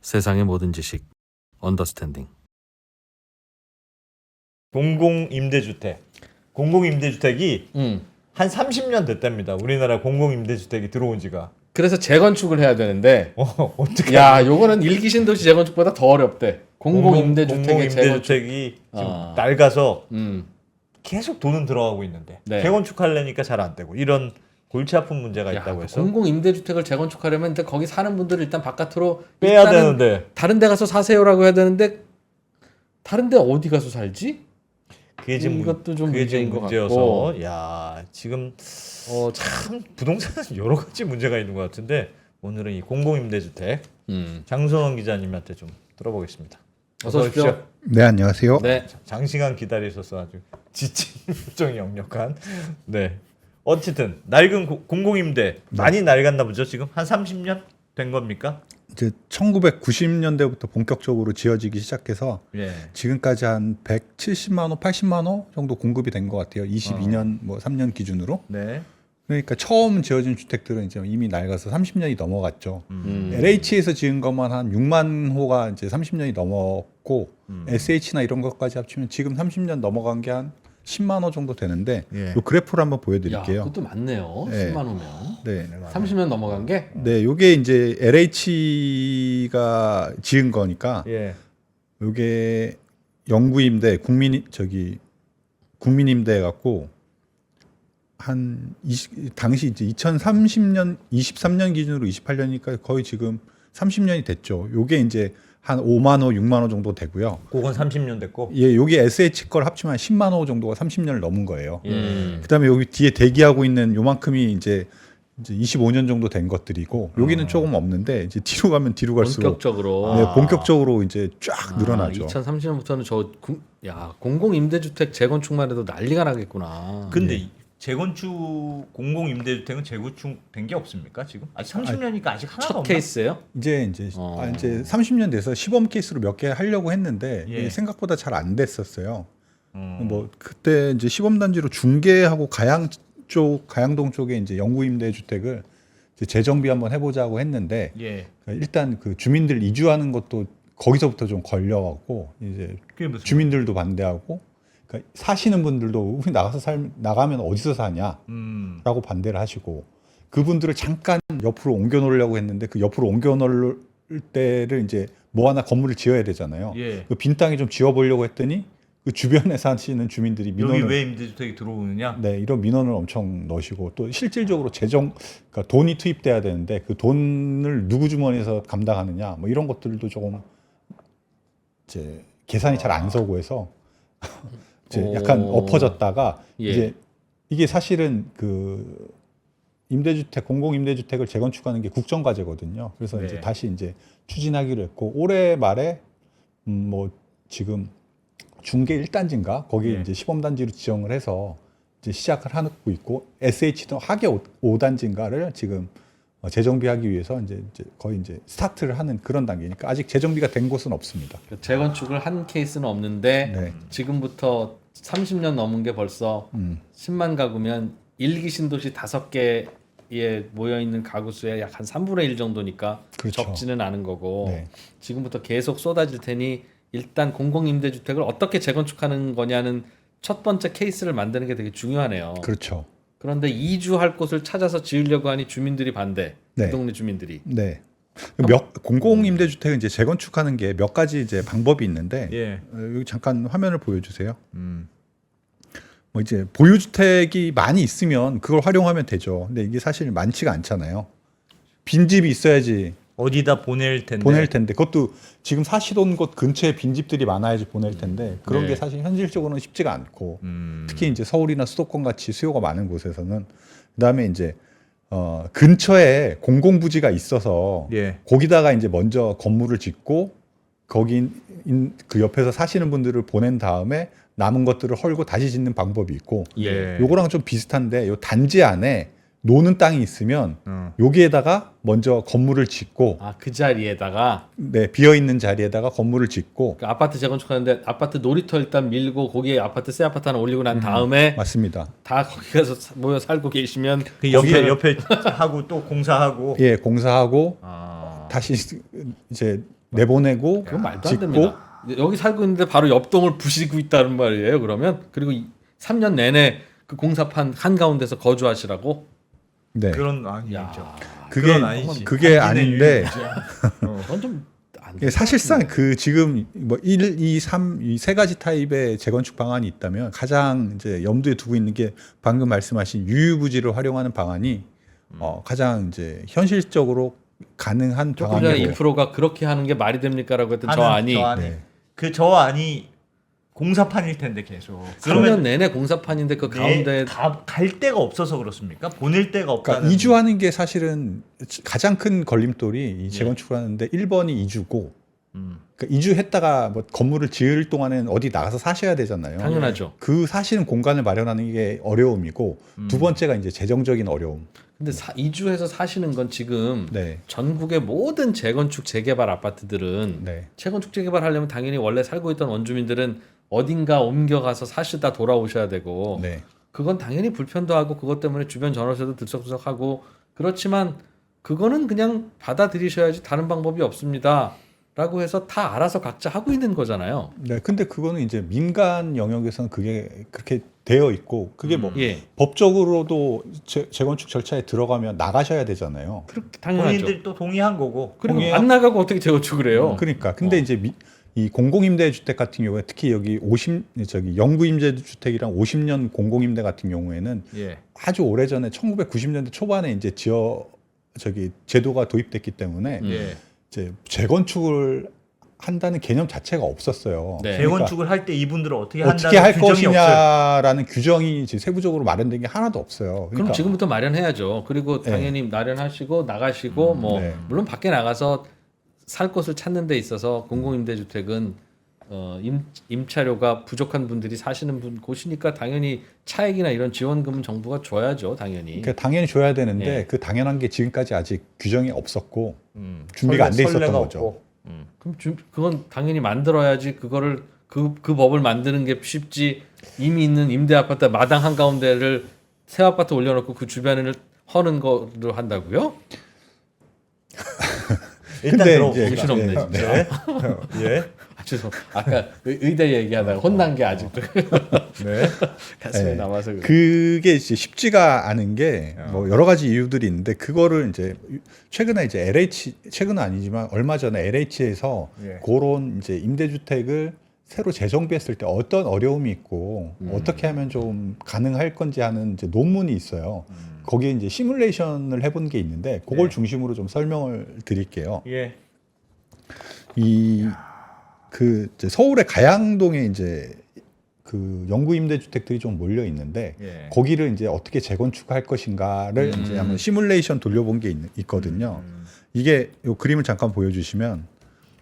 세상의 모든 지식 언더스탠딩. 공공임대주택. 공공임대주택이 음. 한 30년 됐답니다. 우리나라 공공임대주택이 들어온 지가. 그래서 재건축을 해야 되는데 어떻게? 야, 요거는 일기 신도시 재건축보다 더 어렵대. 공공임대주택의 재건축. 공공임대주택이 지금 아. 낡아서 음. 계속 돈은 들어가고 있는데 네. 재건축하려니까 잘 안 되고 이런 골치 아픈 문제가 야, 있다고 해서 공공임대주택을 재건축하려면 일단 거기 사는 분들을 일단 바깥으로 빼야 일단은 되는데 다른 데 가서 사세요라고 해야 되는데 다른 데 어디 가서 살지? 그게 지금 이것도 좀 그게 지금 문제인 것 문제여서 같고. 야 지금 어, 참 부동산은 여러 가지 문제가 있는 것 같은데 오늘은 이 공공임대주택 장성원 기자님한테 좀 들어보겠습니다. 어서 오십시오. 네, 안녕하세요. 네. 장시간 기다리셔서 아주 지친 표정이 역력한. 네. 어쨌든 낡은 공공임대 많이 낡았나 보죠 지금 한 30년 된 겁니까? 이제 1990년대부터 본격적으로 지어지기 시작해서 예. 지금까지 한 170만 호, 80만 호 정도 공급이 된 것 같아요. 22년 뭐 3년 기준으로. 네. 그러니까 처음 지어진 주택들은 이제 이미 낡아서 30년이 넘어갔죠. 음. LH에서 지은 것만 한 6만 호가 이제 30년이 넘었고 SH나 이런 것까지 합치면 지금 30년 넘어간 게 한 10만 호 정도 되는데 예. 요 그래프를 한번 야, 보여드릴게요. 그것도 많네요. 네. 10만 호면. 네. 30년 넘어간 게? 네, 요게 이제 LH가 지은 거니까 예. 요게 영구임대 국민임대 갖고 당시 이제 2030년 23년 기준으로 28년이니까 거의 지금 30년이 됐죠. 요게 이제 한 5만 호, 6만 호 정도 되고요. 그건 30년 됐고. 예, 요게 SH 걸 합치면 10만 호 정도가 30년을 넘은 거예요. 예. 그다음에 여기 뒤에 대기하고 있는 요만큼이 이제 25년 정도 된 것들이고 여기는 조금 없는데 이제 뒤로 가면 뒤로 갈수록 본격적으로. 네, 본격적으로 이제 쫙 늘어나죠. 2030년부터는 공공임대주택 재건축만 해도 난리가 나겠구나. 근데 이 재건축 공공임대주택은 재건축된 게 없습니까 지금? 아직 30년이니까 아직 하나도 첫 없나? 케이스예요? 이제 30년 돼서 시범 케이스로 몇 개 하려고 했는데 예. 이게 생각보다 잘 안 됐었어요. 뭐 그때 이제 시범 단지로 중계하고 가양동 쪽에 이제 영구임대 주택을 이제 재정비 한번 해보자고 했는데 예. 일단 그 주민들 이주하는 것도 거기서부터 좀 걸려갖고 이제 그게 무슨 주민들도 반대하고 그러니까 사시는 분들도 우리 나가면 어디서 사냐라고 반대를 하시고 그분들을 잠깐 옆으로 옮겨 놓으려고 했는데 그 옆으로 옮겨 놓을 때를 이제 뭐 하나 건물을 지어야 되잖아요. 예. 그 빈 땅에 좀 지어보려고 했더니 그 주변에 사시는 주민들이 여기 민원을 왜 임대주택이 들어오느냐? 네, 이런 민원을 엄청 넣으시고 또 실질적으로 그러니까 돈이 투입돼야 되는데 그 돈을 누구 주머니에서 감당하느냐 뭐 이런 것들도 조금 이제 계산이 잘 안 서고 해서 이제 약간 엎어졌다가 예. 이제 이게 사실은 그 공공임대주택을 재건축하는 게 국정과제거든요. 그래서 네. 이제 다시 이제 추진하기로 했고 올해 말에 뭐 지금 중계 1단지인가 거기 네. 이제 시범단지로 지정을 해서 이제 시작을 하고 있고 SH도 하계 5단지인가를 지금 재정비하기 위해서 이제 거의 이제 스타트를 하는 그런 단계니까 아직 재정비가 된 곳은 없습니다. 재건축을 한 케이스는 없는데 네. 지금부터 30년 넘은 게 벌써 10만 가구면 일기 신도시 5개에 모여 있는 가구 수의 약 한 3분의 1 정도니까 그렇죠. 적지는 않은 거고 네. 지금부터 계속 쏟아질 테니 일단 공공임대주택을 어떻게 재건축하는 거냐는 첫 번째 케이스를 만드는 게 되게 중요하네요. 그렇죠. 그런데 이주할 곳을 찾아서 지으려고 하니 주민들이 반대. 네. 그 동네 주민들이. 네. 공공임대주택은 이제 재건축하는 게 몇 가지 이제 방법이 있는데 예. 여기 잠깐 화면을 보여주세요. 뭐 이제 보유주택이 많이 있으면 그걸 활용하면 되죠. 근데 이게 사실 많지가 않잖아요. 빈집이 있어야지 어디다 보낼 텐데. 그것도 지금 사시던 곳 근처에 빈집들이 많아야지 보낼 텐데 그런 네. 게 사실 현실적으로는 쉽지가 않고 특히 이제 서울이나 수도권 같이 수요가 많은 곳에서는 그다음에 이제 근처에 공공부지가 있어서 예. 거기다가 이제 먼저 건물을 짓고 거기 그 옆에서 사시는 분들을 보낸 다음에 남은 것들을 헐고 다시 짓는 방법이 있고 예. 요거랑 좀 비슷한데 요 단지 안에 노는 땅이 있으면 여기에다가 먼저 건물을 짓고 그 자리에다가 네, 비어 있는 자리에다가 건물을 짓고 그 아파트 재건축하는데 아파트 놀이터 일단 밀고 거기에 아파트 새 아파트 하나 올리고 난 다음에 맞습니다. 다 거기 가서 모여 살고 계시면 그 옆에 하고 또 공사하고. 예, 공사하고 아. 다시 이제 내보내고 그건 말도 안 짓고 됩니다. 여기 살고 있는데 바로 옆 동을 부시고 있다는 말이에요. 그러면 그리고 3년 내내 그 공사판 한 가운데서 거주하시라고? 네. 그런 아니죠. 야, 그건 아니지. 그게 당신의 아닌데 그건 좀안 이게 사실상 그 지금 뭐 1, 2, 3 이 세 가지 타입의 재건축 방안이 있다면 가장 이제 염두에 두고 있는 게 방금 말씀하신 유유부지를 활용하는 방안이 가장 이제 현실적으로 가능한 조금 전에 방안이고 인프로가 그렇게 하는 게 말이 됩니까라고 했던 저 안이 네. 저 안이 공사판일 텐데 계속. 3년 내내 공사판인데 그 가운데 갈 데가 없어서 그렇습니까? 보낼 데가 없다는. 그러니까 이주하는 게 사실은 가장 큰 걸림돌이 이 재건축을 하는데 1번이 이주고 그러니까 이주했다가 뭐 건물을 지을 동안에는 어디 나가서 사셔야 되잖아요. 당연하죠. 그 사시는 공간을 마련하는 게 어려움이고 두 번째가 이제 재정적인 어려움. 근데 이주해서 사시는 건 지금 네. 전국의 모든 재건축 재개발 아파트들은 네. 재건축 재개발하려면 당연히 원래 살고 있던 원주민들은 어딘가 옮겨가서 사시다 돌아오셔야 되고 네. 그건 당연히 불편도 하고 그것 때문에 주변 전월세도 들썩들썩하고 그렇지만 그거는 그냥 받아들이셔야지 다른 방법이 없습니다. 라고 해서 다 알아서 각자 하고 있는 거잖아요. 네. 근데 그거는 이제 민간 영역에서는 그게 그렇게 되어 있고 그게 뭐 예. 법적으로도 재건축 절차에 들어가면 나가셔야 되잖아요. 그렇게 당연하죠. 본인들이 또 동의한 거고. 그리고 동의해요? 안 나가고 어떻게 재건축을 해요? 그러니까 근데 이제 이 공공임대주택 같은 경우에 특히 여기 영구임대주택이랑 50년 공공임대 같은 경우에는 예. 아주 오래전에 1990년대 초반에 이제 제도가 도입됐기 때문에 예. 이제 재건축을 한다는 개념 자체가 없었어요. 네. 재건축을 할 때 이분들은 어떻게 어떻게 한다는 할 규정이 없어요. 것이냐라는 규정이 이제 세부적으로 마련된 게 하나도 없어요. 그럼 그러니까 지금부터 마련해야죠. 그리고 당연히 마련하시고 나가시고 뭐 네. 물론 밖에 나가서 살 곳을 찾는 데 있어서 공공임대주택은 임차료가 부족한 분들이 사시는 곳이니까 당연히 차액이나 이런 지원금은 정부가 줘야죠, 당연히. 그러니까 당연히 줘야 되는데 네. 그 당연한 게 지금까지 아직 규정이 없었고 준비가 안 돼 있었던 선례가 거죠. 없고. 그럼 그건 당연히 만들어야지 그거를 그 법을 만드는 게 쉽지. 이미 있는 임대 아파트 마당 한 가운데를 새 아파트 올려놓고 그 주변을 허는 거로 한다고요? 일단 근데 들어봅시다. 이제 정신없네, 진짜. 예. 아, 죄송. 아까 의대 얘기하다가 혼난 게 아직도 네. 가슴에 네. 남아서 그래. 그게 이제 쉽지가 않은 게 뭐 여러 가지 이유들이 있는데 그거를 이제 최근에 이제 최근은 아니지만 얼마 전에 LH에서 예. 그런 이제 임대주택을 새로 재정비했을 때 어떤 어려움이 있고 어떻게 하면 좀 가능할 건지 하는 이제 논문이 있어요. 거기에 이제 시뮬레이션을 해본 게 있는데 그걸 네. 중심으로 좀 설명을 드릴게요. 예. 그 이제 서울의 가양동에 이제 그 영구 임대주택들이 좀 몰려 있는데 예. 거기를 이제 어떻게 재건축할 것인가를 이제 한번 시뮬레이션 돌려본 게 있거든요. 이게 요 그림을 잠깐 보여주시면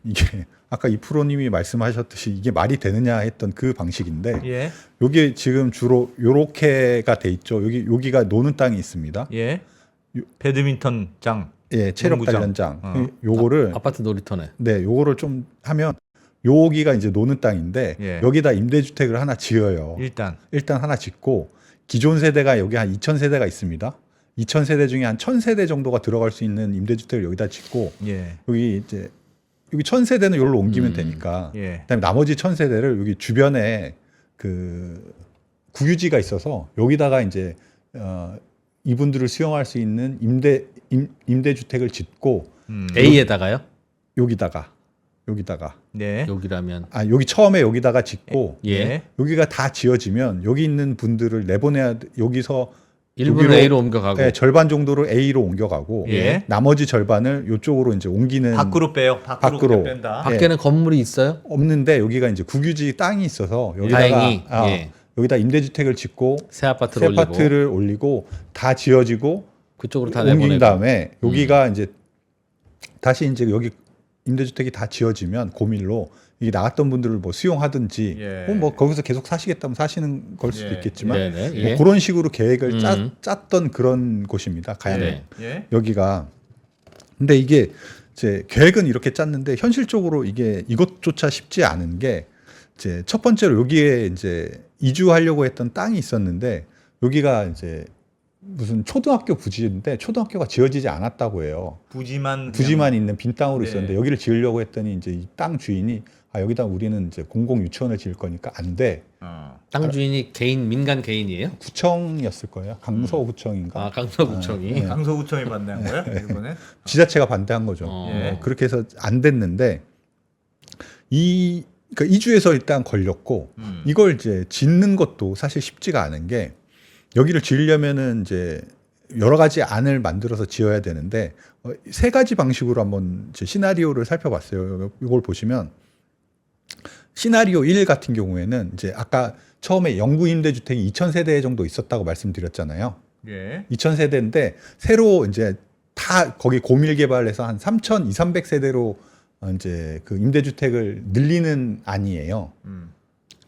이게 아까 이프로님이 말씀하셨듯이 이게 말이 되느냐 했던 그 방식인데 예. 여기 지금 주로 요렇게가 돼 있죠. 여기가 노는 땅이 있습니다. 예. 배드민턴장. 예, 체력 농구장. 단련장. 요거를 아파트 놀이터네. 네, 요거를 좀 하면 여기가 이제 노는 땅인데 예. 여기다 임대주택을 하나 지어요. 일단 하나 짓고 기존 세대가 여기 한 2,000세대가 있습니다. 2,000세대 중에 한 1,000세대 정도가 들어갈 수 있는 임대주택을 여기다 짓고 예. 여기 이제 여기 1,000세대는 여기로 옮기면 되니까 예. 그다음에 나머지 1,000세대를 여기 주변에 그 국유지가 있어서 여기다가 이제 이분들을 수용할 수 있는 임대주택을 짓고 A에다가요? 여기다가 네. 여기라면 여기 처음에 여기다가 짓고 예. 여기가 다 지어지면 여기 있는 분들을 내보내야 여기서 1분 여기로, A로 옮겨가고 네, 절반 정도를 A로 옮겨가고 예. 나머지 절반을 이쪽으로 이제 옮기는 밖으로 빼요. 밖으로 뺀다. 밖에는 건물이 있어요? 없는데 여기가 이제 국유지 땅이 있어서 다행히, 여기다가 예. 여기다 임대주택을 짓고 새 아파트를 새 올리고 아파트를 올리고 다 지어지고 그쪽으로 다 옮긴 내보내고 다음에 여기가 이제 다시 이제 여기 임대주택이 다 지어지면 고밀로 이게 나갔던 분들을 뭐 수용하든지 예. 혹은 뭐 거기서 계속 사시겠다면 사시는 걸 수도 예. 있겠지만 네네. 뭐 예. 그런 식으로 계획을 음. 짰던 그런 곳입니다. 가양 네. 예. 여기가 근데 이게 이제 계획은 이렇게 짰는데 현실적으로 이게 이것조차 쉽지 않은 게 이제 첫 번째로 여기에 이제 이주하려고 했던 땅이 있었는데 여기가 이제 무슨 초등학교 부지인데 초등학교가 지어지지 않았다고 해요. 부지만 있는 빈 땅으로 네. 있었는데 여기를 지으려고 했더니 이제 이 땅 주인이 여기다 우리는 이제 공공 유치원을 지을 거니까 안 돼. 땅 주인이 민간 개인이에요? 구청이었을 거예요. 강서구청인가. 아 강서구청이. 네. 강서구청이 반대한 거예요? 이번에? 지자체가 반대한 거죠. 예. 그렇게 해서 안 됐는데 그러니까 이 주에서 일단 걸렸고 이걸 이제 짓는 것도 사실 쉽지가 않은 게 여기를 지으려면은 이제 여러 가지 안을 만들어서 지어야 되는데 세 가지 방식으로 한번 이제 시나리오를 살펴봤어요. 이걸 보시면 시나리오 1 같은 경우에는 이제 아까 처음에 영구 임대주택이 2,000세대 정도 있었다고 말씀드렸잖아요. 예. 2,000세대인데 새로 이제 다 거기 고밀 개발해서 한 3,200세대로 이제 그 임대주택을 늘리는 안이에요.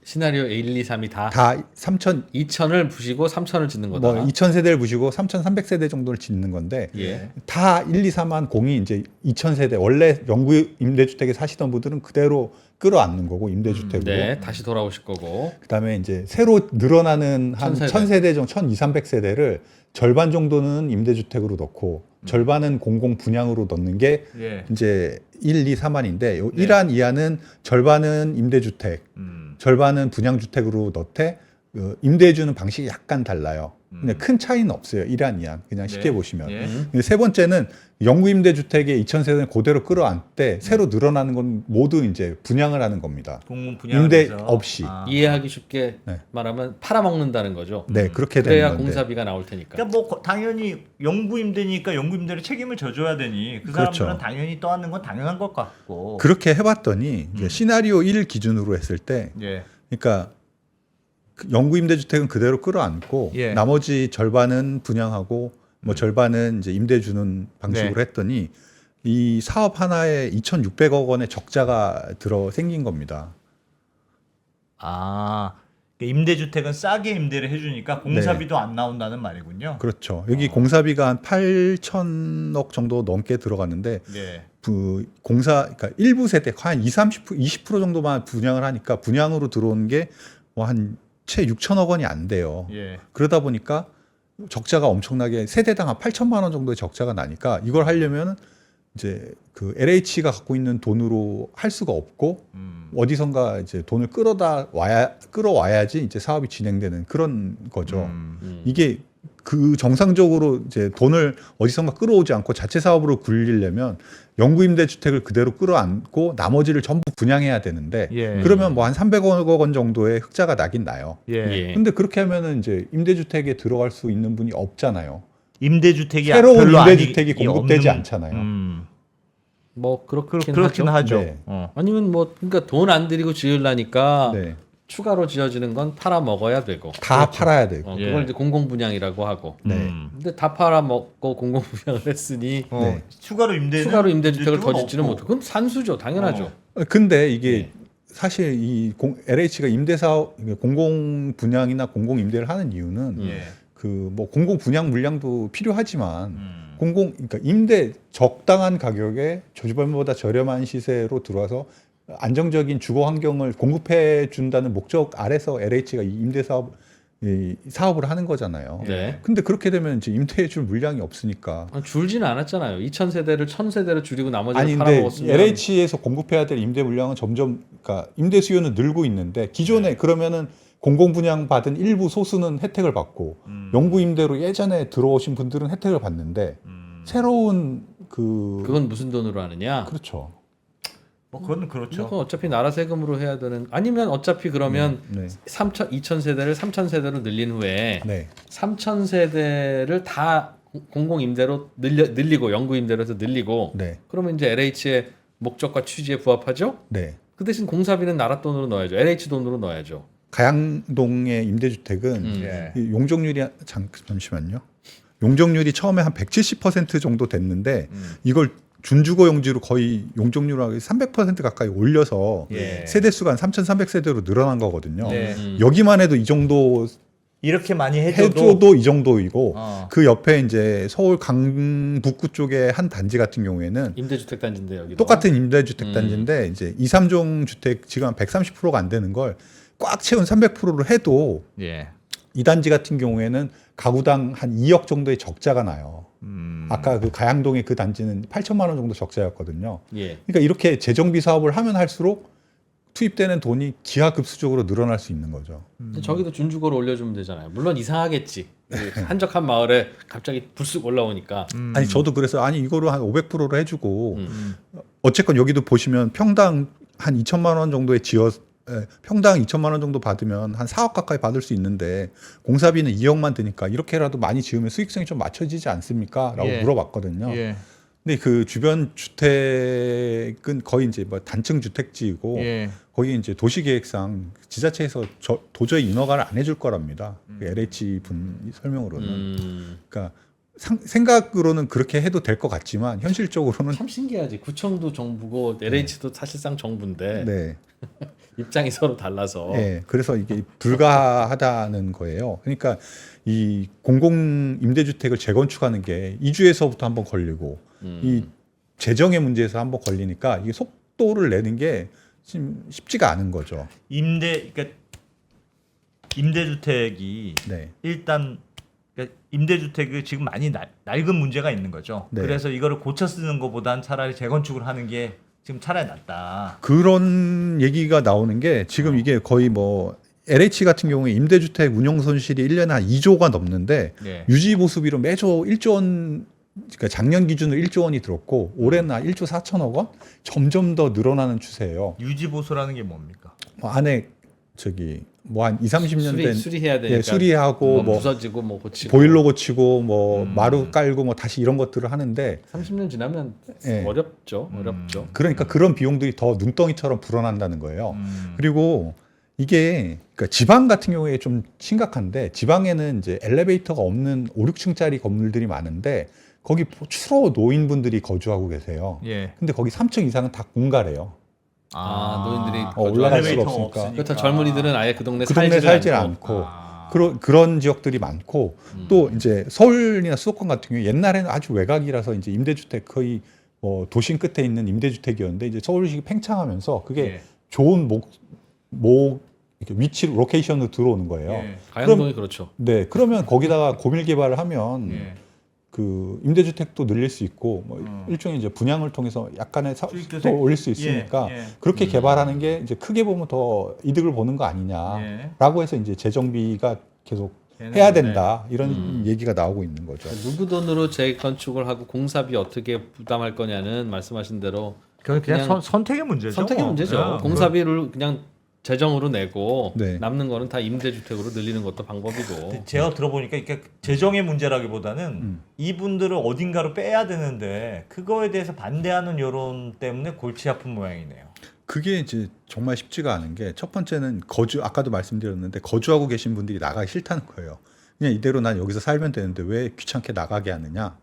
시나리오 1, 2, 3이 다 다 3,000, 2천을 부시고 3천을 짓는 거다. 뭐 2,000세대를 부시고 3,300세대 정도를 짓는 건데 예. 다 1, 2, 3한 공이 이제 2,000세대 원래 영구 임대주택에 사시던 분들은 그대로 끌어안는 거고 임대주택으로. 네, 다시 돌아오실 거고. 그다음에 이제 새로 늘어나는 한 1,000세대. 1,000세대 정도, 1,200, 300세대를 절반 정도는 임대주택으로 넣고 절반은 공공 분양으로 넣는 게 예. 이제 1, 2, 3안인데 요 네. 1안, 2안은 절반은 임대주택, 음. 절반은 분양주택으로 넣되 임대해주는 방식이 약간 달라요. 근데 큰 차이는 없어요. 1안, 2안. 그냥 쉽게 네. 보시면. 예. 근데 세 번째는 영구 임대주택의 2,000세대는 그대로 끌어안되 새로 늘어나는 건 모두 이제 분양을 하는 겁니다. 공문 분양 임대 없이. 이해하기 쉽게 네. 말하면 팔아먹는다는 거죠. 네, 그렇게 되는 그래야 건데. 공사비가 나올 테니까. 그러니까 뭐 당연히 영구 임대니까 영구 임대로 책임을 져줘야 되니 그 그렇죠. 사람들은 당연히 떠안는 건 당연한 것 같고. 그렇게 해봤더니 이제 시나리오 1 기준으로 했을 때, 예. 그러니까 그 영구 임대주택은 그대로 끌어안고 예. 나머지 절반은 분양하고 뭐 절반은 이제 임대 주는 방식으로 네. 했더니 이 사업 하나에 2,600억 원의 적자가 생긴 겁니다. 아, 임대주택은 싸게 임대를 해주니까 공사비도 안 나온다는 말이군요. 그렇죠. 여기 공사비가 한 8천억 정도 넘게 들어갔는데 예. 그러니까 일부 세대 한 20% 정도만 분양을 하니까 분양으로 들어온 게 뭐 한 채 6천억 원이 안 돼요. 예. 그러다 보니까 적자가 엄청나게 세대당 한 8천만 원 정도의 적자가 나니까 이걸 하려면 이제 그 LH가 갖고 있는 돈으로 할 수가 없고 어디선가 이제 돈을 끌어와야지 이제 사업이 진행되는 그런 거죠. 이게 그 정상적으로 이제 돈을 어디선가 끌어오지 않고 자체 사업으로 굴리려면 영구 임대주택을 그대로 끌어안고 나머지를 전부 분양해야 되는데 예. 그러면 뭐 한 300억 원 정도의 흑자가 나긴 나요. 예. 예. 근데 그렇게 하면은 이제 임대주택에 들어갈 수 있는 분이 없잖아요. 임대주택이 새로운 별로 임대주택이 아니- 공급되지 없는- 않잖아요. 뭐 그렇긴 그렇긴 하죠. 네. 아니면 뭐 그러니까 돈 안 들이고 지으려니까 네. 추가로 지어지는 건 팔아 먹어야 되고. 다 팔아야 되고. 그걸 예. 이제 공공 분양이라고 하고. 네. 근데 다 팔아 먹고 공공 분양을 했으니 네. 추가로 임대주택을 더 짓지는 없고. 못하고. 그럼 산수죠, 당연하죠. 근데 이게 네. 사실 이 LH가 임대사업 공공 분양이나 공공 임대를 하는 이유는 예. 그 뭐 공공 분양 물량도 필요하지만 그러니까 임대 적당한 가격에 저주변보다 저렴한 시세로 들어와서 안정적인 주거 환경을 공급해 준다는 목적 아래서 LH가 이 임대 사업을 하는 거잖아요. 네. 근데 그렇게 되면 이제 임대해 줄 물량이 없으니까. 줄지는 않았잖아요. 2,000세대를 1,000세대로 줄이고 나머지를 아니 근데 팔아먹었으면 LH에서 공급해야 될 임대 물량은 점점 그러니까 임대 수요는 늘고 있는데 기존에 그러면은 공공 분양 받은 일부 소수는 혜택을 받고 영구 임대로 예전에 들어오신 분들은 혜택을 받는데 새로운 그건 무슨 돈으로 하느냐? 그렇죠. 뭐 그건 그렇죠. 그건 어차피 나라 세금으로 해야 되는 아니면 어차피 그러면 네. 2,000세대를 3,000세대로 늘린 후에 네. 3,000세대를 다 공공 임대로 늘리고 영구 임대로 해서 늘리고 네. 그러면 이제 LH의 목적과 취지에 부합하죠? 네. 그 대신 공사비는 나라 돈으로 넣어야죠. LH 돈으로 넣어야죠. 가양동의 임대주택은 예. 이 용적률이 잠시만요. 용적률이 처음에 한 170% 정도 됐는데 이걸 준주거용지로 거의 용적률을 300% 가까이 올려서 예. 세대 수가 한 3,300세대로 늘어난 거거든요. 네. 여기만 해도 이 정도 이렇게 많이 해줘도 해줘도 이 정도이고 그 그 옆에 이제 서울 강북구 쪽에 한 단지 같은 경우에는 임대주택 단지인데 여기도 똑같은 임대주택 단지인데 이제 2, 3종 주택 지금 한 130%가 안 되는 걸 꽉 채운 300%로 해도 예. 이 단지 같은 경우에는 가구당 한 2억 정도의 적자가 나요. 아까 그 가양동의 그 단지는 8천만 원 정도 적자였거든요. 예. 그러니까 이렇게 재정비 사업을 하면 할수록 투입되는 돈이 기하급수적으로 늘어날 수 있는 거죠. 저기도 준주거로 올려주면 되잖아요. 물론 이상하겠지. 그 한적한 마을에 갑자기 불쑥 올라오니까. 아니 저도 그래서 아니 이거를 한 500%로 해주고 어쨌건 여기도 보시면 평당 한 2천만 원 정도에 평당 2천만 원 정도 받으면 한 4억 가까이 받을 수 있는데 공사비는 2억만 드니까 이렇게라도 많이 지으면 수익성이 좀 맞춰지지 않습니까? 라고 예. 물어봤거든요. 예. 근데 그 주변 주택은 거의 이제 뭐 단층 주택지이고 예. 거기 이제 도시계획상 지자체에서 도저히 인허가를 안 해줄 거랍니다. 그 LH 분 설명으로는. 그러니까 생각으로는 그렇게 해도 될 것 같지만 현실적으로는 참 신기하지. 구청도 정부고 LH도 사실상 정부인데 네. 입장이 서로 달라서. 네, 그래서 이게 불가하다는 거예요. 그러니까 이 공공 임대주택을 재건축하는 게 이주에서부터 한번 걸리고 이 재정의 문제에서 한번 걸리니까 이게 속도를 내는 게 지금 쉽지가 않은 거죠. 그러니까 임대주택이 네. 일단 그러니까 임대주택이 지금 많이 낡은 문제가 있는 거죠. 네. 그래서 이거를 고쳐 쓰는 것보단 차라리 재건축을 하는 게 지금 차라리 낫다. 그런 얘기가 나오는 게 지금 이게 거의 뭐 LH 같은 경우에 임대주택 운영 손실이 1년에 한 2조가 넘는데 네. 유지 보수비로 매조 1조 원, 그러니까 작년 기준으로 1조 원이 들었고 올해는 한 1조 4천억 원 점점 더 늘어나는 추세예요. 유지 보수라는 게 뭡니까? 뭐 안에 저기 뭐 한 2, 30년 된 수리해야 되니까. 예, 수리하고 뭐 부서지고 뭐 고치고. 보일러 고치고 뭐 마루 깔고 뭐 다시 이런 것들을 하는데 30년 지나면 예. 어렵죠. 그러니까 그런 비용들이 더 눈덩이처럼 불어난다는 거예요. 그리고 이게 그러니까 지방 같은 경우에 좀 심각한데 지방에는 이제 엘리베이터가 없는 5, 6층짜리 건물들이 많은데 거기 주로 노인분들이 거주하고 계세요. 예. 근데 거기 3층 이상은 다 공가래요. 노인들이 올라갈 수가 엘리베이터가 없으니까. 그렇다. 젊은이들은 아예 그 동네 그 동네 살질 않고. 않고 그런 지역들이 많고 또 이제 서울이나 수도권 같은 경우에 옛날에는 아주 외곽이라서 이제 임대주택 거의 뭐 도심 끝에 있는 임대주택이었는데 이제 서울시 팽창하면서 그게 예. 좋은 이렇게 위치 로케이션으로 들어오는 거예요. 예. 가양동이 그렇죠. 네, 그러면 거기다가 고밀 개발을 하면 예. 그 임대주택도 늘릴 수 있고 뭐 일종의 이제 분양을 통해서 약간의 수익도 또 올릴 수 있으니까 예. 그렇게 개발하는 게 이제 크게 보면 더 이득을 보는 거 아니냐라고 해서 이제 재정비가 계속 해야 된다 이런 얘기가 나오고 있는 거죠. 누구 돈으로 재건축을 하고 공사비 어떻게 부담할 거냐는 말씀하신 대로 그냥 선택의 문제죠. 선택의 문제죠. 예. 공사비를 그냥 재정으로 내고 네. 남는 거는 다 임대주택으로 늘리는 것도 방법이고. 제가 들어보니까 이게 재정의 문제라기보다는 이분들을 어딘가로 빼야 되는데 그거에 대해서 반대하는 여론 때문에 골치 아픈 모양이네요. 그게 이제 정말 쉽지가 않은 게 첫 번째는 아까도 말씀드렸는데 거주하고 계신 분들이 나가기 싫다는 거예요. 그냥 이대로 난 여기서 살면 되는데 왜 귀찮게 나가게 하느냐.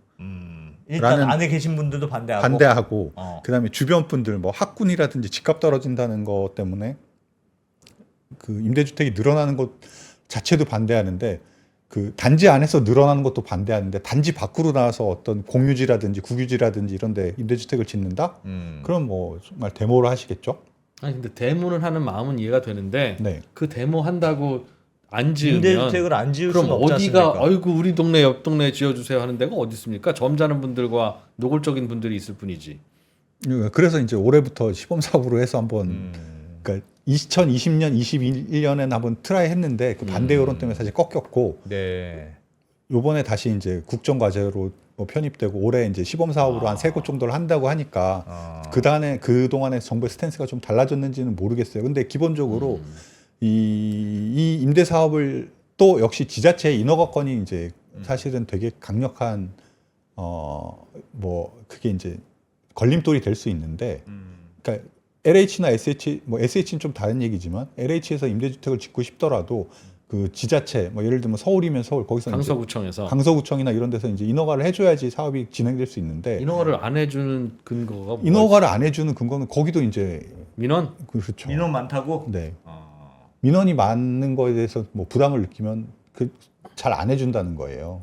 일단 라는 안에 계신 분들도 반대하고. 반대하고 어. 그다음에 주변 분들 뭐 학군이라든지 집값 떨어진다는 것 때문에 그 임대주택이 늘어나는 것 자체도 반대하는데 그 단지 안에서 늘어나는 것도 반대하는데 단지 밖으로 나와서 어떤 공유지라든지 국유지라든지 이런데 임대주택을 짓는다? 그럼 뭐 정말 데모를 하시겠죠? 아니 근데 데모를 하는 마음은 이해가 되는데 네. 그 데모 한다고 안 지으면 임대주택을 안 지을 그럼 수는 없지 어디가 않습니까? 아이고 우리 동네 옆 동네 지어주세요 하는 데가 어디 있습니까? 점잖은 분들과 노골적인 분들이 있을 뿐이지. 그래서 이제 올해부터 시범 사업으로 해서 한번 그러니까 2020년, 21년에는 한번 트라이 했는데 그 반대 여론 때문에 사실 꺾였고 네. 요번에 다시 이제 국정과제로 뭐 편입되고 올해 이제 시범 사업으로 한 3곳 정도를 한다고 하니까 그동안에 정부의 스탠스가 좀 달라졌는지는 모르겠어요. 근데 기본적으로 이 임대 사업을 또 역시 지자체의 인허가권이 이제 사실은 되게 강력한 뭐 그게 이제 걸림돌이 될 수 있는데 그러니까 LH나 SH 뭐 SH는 좀 다른 얘기지만 LH에서 임대주택을 짓고 싶더라도 그 지자체 뭐 예를 들면 서울이면 서울 거기서 강서구청에서 강서구청이나 이런 데서 이제 인허가를 해줘야지 사업이 진행될 수 있는데 인허가를 안 해주는 근거가 뭐가 인허가를 안 해주는 근거는 거기도 이제 민원? 그렇죠. 민원 많다고? 네. 민원이 많은 거에 대해서 뭐 부담을 느끼면 그 잘 안 해준다는 거예요.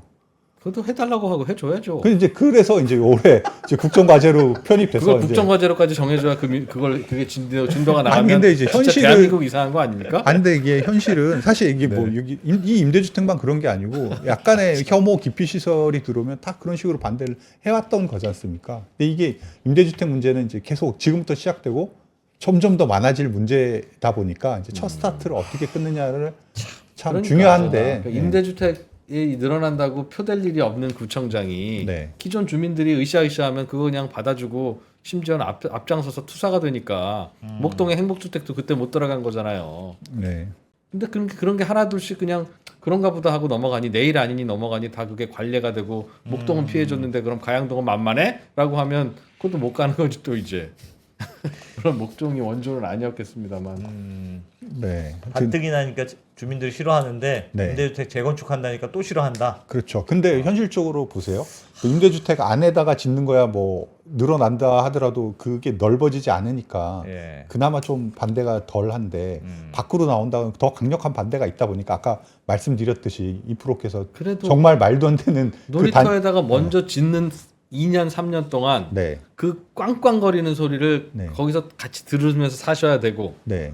그것도 해달라고 하고 해줘야죠. 그래서 이제 올해 이제 국정과제로 편입돼서 그걸 이제 국정과제로까지 정해줘야 그게 진도가 나가면 근데 이제 진짜 현실을- 대한민국 이상한 거 아닙니까? 근데 이게 현실은 사실 이게 뭐 네. 여기 이 임대주택만 그런 게 아니고 약간의 혐오 기피 시설이 들어오면 다 그런 식으로 반대를 해왔던 거지 않습니까? 근데 이게 임대주택 문제는 이제 계속 지금부터 시작되고 점점 더 많아질 문제다 보니까 이제 첫 스타트를 어떻게 끊느냐를 참 그러니까 중요한데 그러니까 임대주택이 늘어난다고 표될 일이 없는 구청장이 네. 기존 주민들이 으쌰으쌰하면 그거 그냥 받아주고 심지어는 앞장서서 투사가 되니까 목동의 행복주택도 그때 못 들어간 거잖아요. 네. 근데 그런 게 하나둘씩 그냥 그런가 보다 하고 넘어가니 내일 아니니 넘어가니 다 그게 관례가 되고 목동은 피해줬는데 그럼 가양동은 만만해? 라고 하면 그것도 못 가는 거지 또 이제. 그런 목동이 원조는 아니었겠습니다만. 네. 가뜩이 나니까 주민들이 싫어하는데 네. 임대주택 재건축한다니까 또 싫어한다. 그렇죠. 근데 현실적으로 보세요. 그 임대주택 안에다가 짓는 거야 뭐 늘어난다 하더라도 그게 넓어지지 않으니까 예. 그나마 좀 반대가 덜한데 밖으로 나온다면 더 강력한 반대가 있다 보니까 아까 말씀드렸듯이 이 프로께서 그래도 정말 말도 안 되는 놀이터에다가 먼저 짓는 2년 3년 동안 네, 그 꽝꽝거리는 소리를 네. 거기서 같이 들으면서 사셔야 되고 네,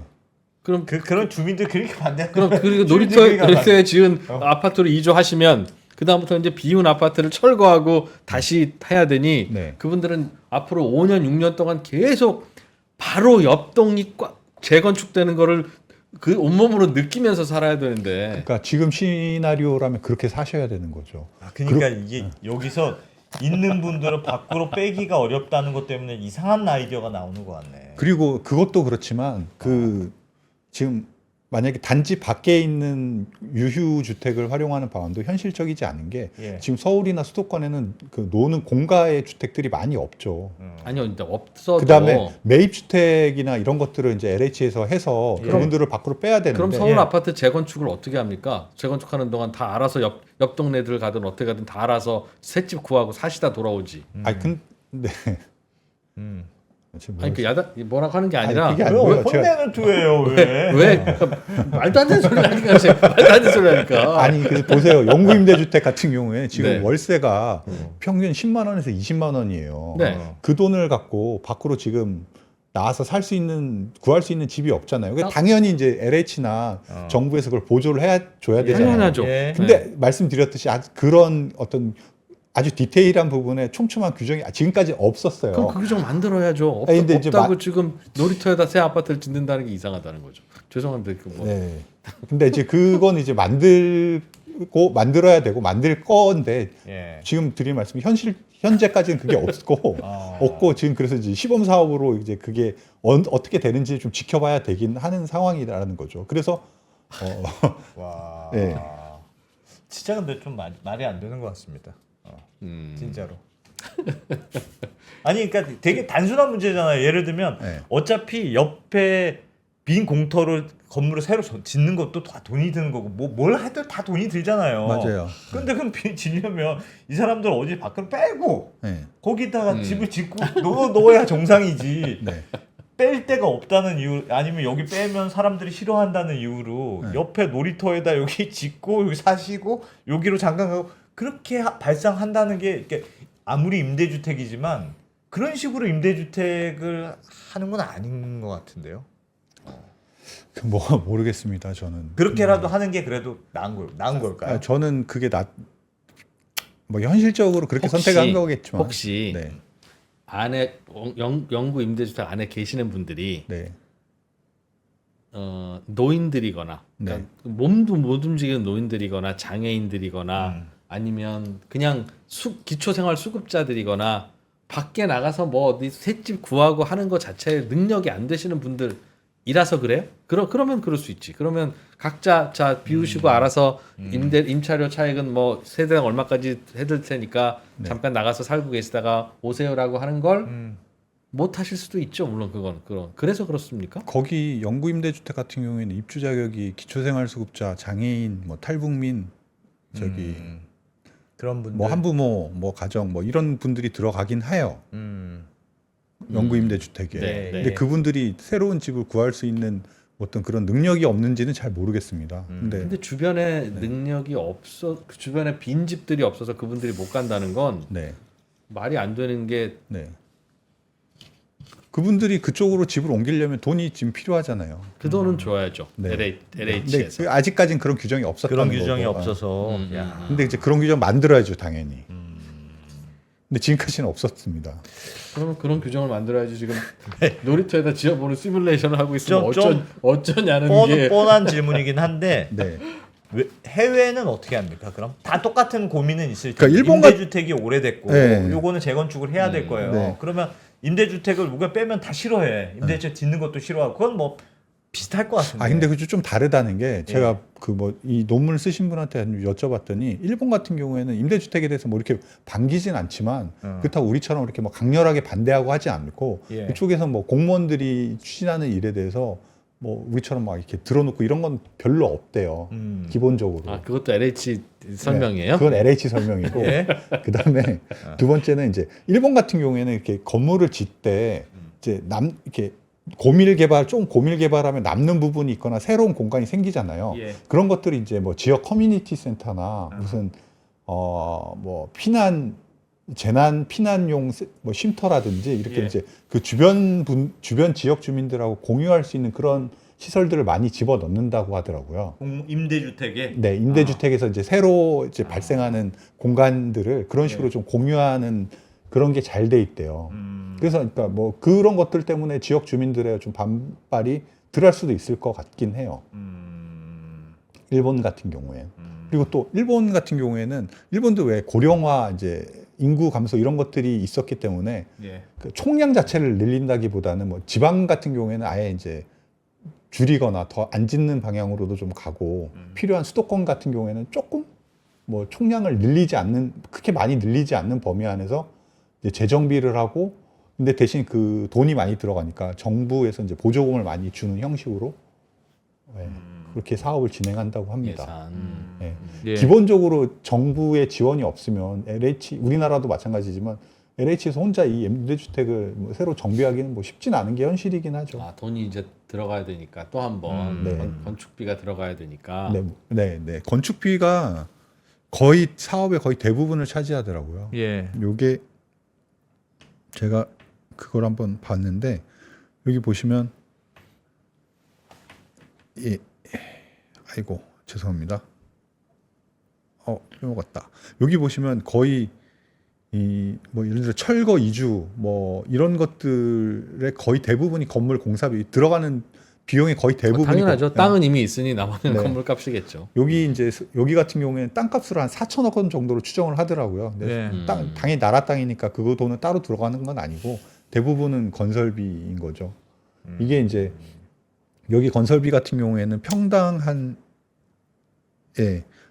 그럼 그런 주민들 그렇게 반대하는 그럼 그리고 주민들이 놀이터에 지은 아파트로 이주하시면 그 다음부터 이제 비운 아파트를 철거하고 다시 해야 되니 네. 그분들은 앞으로 5년 6년 동안 계속 바로 옆동이 재건축되는 거를 그 온몸으로 느끼면서 살아야 되는데 그러니까 지금 시나리오라면 그렇게 사셔야 되는 거죠. 그러니까 이게 여기서 있는 분들은 밖으로 빼기가 어렵다는 것 때문에 이상한 아이디어가 나오는 것 같네. 그리고 그것도 그렇지만 그 지금 만약에 단지 밖에 있는 유휴 주택을 활용하는 방안도 현실적이지 않은 게 예. 지금 서울이나 수도권에는 그 노는 공가의 주택들이 많이 없죠. 아니요, 이제 없어도 그다음에 매입 주택이나 이런 것들을 이제 LH에서 해서 예. 그분들을 밖으로 빼야 되는데 그럼 서울 예. 아파트 재건축을 어떻게 합니까? 재건축하는 동안 다 알아서 옆 동네들 가든 어떻게 가든 다 알아서 새집 구하고 사시다 돌아오지. 아니 근데 음. 지금 아니 그 야단 뭐라고 하는 게 아니라 아니, 그게 왜 아니고요. 혼내는 투예요? 왜? 왜 말도 안 되는 소리 하니까 말도 안 되는 소리 하니까. 아니 그 보세요. 영구 임대주택 같은 경우에 지금 네. 월세가 평균 10만 원에서 20만 원이에요. 네. 그 돈을 갖고 밖으로 지금 나와서 살 수 있는 구할 수 있는 집이 없잖아요. 그러니까 아. 당연히 이제 LH나 정부에서 그걸 보조를 줘야 되잖아요. 당연하죠. 예. 근데 말씀드렸듯이 그런 어떤 아주 디테일한 부분에 촘촘한 규정이 지금까지 없었어요. 그럼 그 규정 만들어야죠. 아니, 근데 이제 없다고 지금 놀이터에다 새 아파트를 짓는다는 게 이상하다는 거죠. 죄송한데 그 뭐. 네. 근데 이제 그건 이제 만들어야 되고 만들 건데 예. 지금 드린 말씀이 현재까지는 그게 없고 지금 그래서 이제 시범 사업으로 이제 그게 어떻게 되는지 좀 지켜봐야 되긴 하는 상황이라는 거죠. 그래서 와. 네. 진짜 근데 좀 말이 안 되는 것 같습니다. 진짜로. 아니 그러니까 되게 단순한 문제잖아요. 예를 들면 네. 어차피 옆에 빈 공터를 건물을 새로 짓는 것도 다 돈이 드는 거고 뭘 해도 다 돈이 들잖아요. 맞아요. 근데 그럼 지려면 이 사람들 어디 밖으로 빼고 네. 거기다가 집을 짓고 넣어야 정상이지. 네. 뺄 데가 없다는 이유 아니면 여기 빼면 사람들이 싫어한다는 이유로 네. 옆에 놀이터에다 여기 짓고 여기 사시고 여기로 잠깐 가고 그렇게 발상한다는 게 이렇게 아무리 임대주택이지만 그런 식으로 임대주택을 하는 건 아닌 것 같은데요. 뭐 모르겠습니다. 저는 그렇게라도 하는 게 그래도 나은 걸까요? 저는 그게 뭐 현실적으로 그렇게 선택한 거겠지만 혹시 네. 안에 영구 임대주택 안에 계시는 분들이 네. 노인들이거나 그러니까 몸도 못 움직이는 노인들이거나 장애인들이거나 아니면 그냥 기초생활 수급자들이거나 밖에 나가서 뭐 어디 새집 구하고 하는 것 자체에 능력이 안 되시는 분들이라서 그래요? 그러면 그럴 수 있지. 그러면 각자 자 비우시고 알아서 임차료 차익은 뭐 세대당 얼마까지 해둘 테니까 잠깐 나가서 살고 계시다가 오세요라고 하는 걸 못 하실 수도 있죠. 물론 그래서 그렇습니까? 거기 영구 임대주택 같은 경우에는 입주 자격이 기초생활수급자, 장애인, 뭐 탈북민, 그런 분들 뭐 한부모, 뭐 가정, 뭐 이런 분들이 들어가긴 해요. 영구 임대주택에. 네, 근데 네. 그분들이 새로운 집을 구할 수 있는 어떤 그런 능력이 없는지는 잘 모르겠습니다. 근데 근데 주변에 능력이 없어, 그 주변에 빈 집들이 없어서 그분들이 못 간다는 건 네, 말이 안 되는 게 네. 그분들이 그쪽으로 집을 옮기려면 돈이 지금 필요하잖아요. 그 돈은 줘야죠. 네. LH에서. 네, 아직까지는 그런 규정이 없었다는 그런 거고. 규정이 없어서 야. 근데 이제 그런 규정 만들어야죠, 당연히. 근데 지금까지는 없었습니다. 그러면 그런 규정을 만들어야지. 지금 놀이터에다 지어보는 시뮬레이션을 하고 있으면 좀 어쩌냐는 게 뻔한 질문이긴 한데 네. 해외는 어떻게 합니까? 그럼 다 똑같은 고민은 있을 텐데 그러니까 일본 임대주택이 오래됐고 네. 요거는 재건축을 해야 될 거예요. 네. 그러면 임대주택을 누가 빼면 다 싫어해. 임대주택 짓는 것도 싫어하고 그건 뭐 비슷할 것 같은데. 근데 그게 좀 다르다는 게 제가 그 뭐 이 논문을 쓰신 분한테 여쭤봤더니 일본 같은 경우에는 임대주택에 대해서 뭐 이렇게 반기진 않지만 그렇다고 우리처럼 이렇게 뭐 강렬하게 반대하고 하지 않고 예. 그쪽에서 뭐 공무원들이 추진하는 일에 대해서 뭐 우리처럼 막 이렇게 들어놓고 이런 건 별로 없대요. 기본적으로. 아 그것도 LH 설명이에요? 네, 그건 LH 설명이고 예? 그다음에 두 번째는 이제 일본 같은 경우에는 이렇게 건물을 짓때 이제 이렇게 고밀 개발하면 남는 부분이 있거나 새로운 공간이 생기잖아요. 예. 그런 것들이 이제 뭐 지역 커뮤니티 센터나 무슨 뭐 재난 피난용 뭐 쉼터라든지 이렇게 예. 이제 그 주변 지역 주민들하고 공유할 수 있는 그런 시설들을 많이 집어 넣는다고 하더라고요. 임대주택에 네, 임대주택에서 이제 새로 이제 발생하는 공간들을 그런 식으로 예. 좀 공유하는 그런 게 잘 돼 있대요. 그래서 그러니까 뭐 그런 것들 때문에 지역 주민들의 좀 반발이 덜할 수도 있을 것 같긴 해요. 일본 같은 경우에. 그리고 또 일본 같은 경우에는 일본도 왜 고령화 이제 인구 감소 이런 것들이 있었기 때문에 예. 그 총량 자체를 늘린다기보다는 뭐 지방 같은 경우에는 아예 이제 줄이거나 더 안 짓는 방향으로도 좀 가고 필요한 수도권 같은 경우에는 조금 뭐 총량을 크게 많이 늘리지 않는 범위 안에서 이제 재정비를 하고 근데 대신 그 돈이 많이 들어가니까 정부에서 이제 보조금을 많이 주는 형식으로 그렇게 사업을 진행한다고 합니다. 예산. 예. 예. 기본적으로 정부의 지원이 없으면 우리나라도 마찬가지지만 LH에서 혼자 이 임대주택을 뭐 새로 정비하기는 뭐 쉽진 않은 게 현실이긴 하죠. 아 돈이 이제 들어가야 되니까 또 한 번 네. 건축비가 들어가야 되니까. 네. 건축비가 거의 사업의 거의 대부분을 차지하더라고요. 예. 요게 제가 그걸 한번 봤는데 여기 보시면 아이고 죄송합니다. 빼먹었다. 여기 보시면 거의 뭐 예를 들어 철거 이주 뭐 이런 것들의 거의 대부분이 건물 공사비 들어가는 비용의 거의 대부분이 당연하죠. 땅은 이미 있으니 나머지는 네. 건물값이겠죠. 여기 같은 경우에는 땅값을 한 4천억 원 정도로 추정을 하더라고요. 근데 네. 당연히 나라 땅이니까 그거 돈은 따로 들어가는 건 아니고 대부분은 건설비인 거죠. 이게 이제 여기 건설비 같은 경우에는 평당